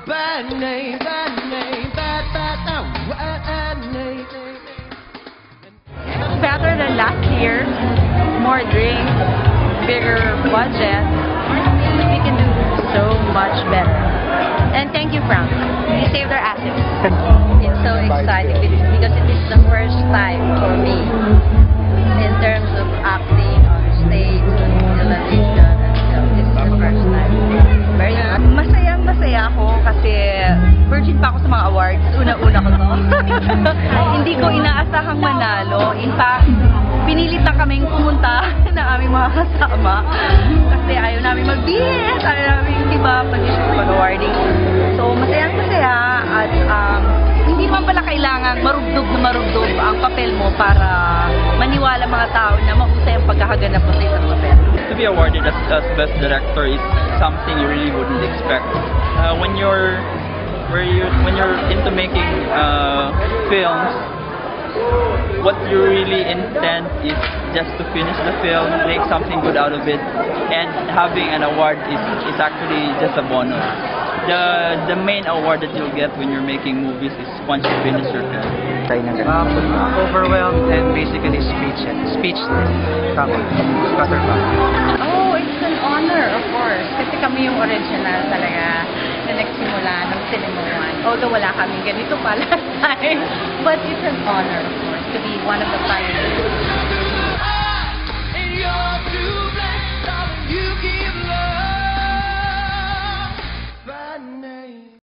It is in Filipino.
bad name, bad name, bad name. It's better than last year. More drinks, bigger budget. We can do so much better. And thank you, Frank. You saved our assets. It's so exciting because it is the first time for me in terms of acting on stage, television, and film. This is the first time. Very masaya ako kasi virgin pa ako sa mga awards. Una-una ko to. Hindi ko inaasahang manalo. In fact, pinilit na kaming pumunta ng aming mga kasama kasi ayaw namin mag-BS, ayaw namin, di ba, pag-awarding. So, masaya at hindi man pala kailangan marugdog ang papel mo para maniwala mga tao na mahusay ang pagkakaganap mo sa isang papel. To be awarded as Best Director is something you really wouldn't expect. When you're into making films, what you really intend is just to finish the film, make something good out of it, and having an award is actually just a bonus. The main award that you'll get when you're making movies is once you finish your film. Overwhelmed and basically speechless. Oh, it's an honor, of course. Kasi kami yung original talaga na nagsimula ng Cinema One. Although wala kami ganito pa last time. But it's an honor, of course, to be one of the pioneers. And you're too blessed, darling, you keep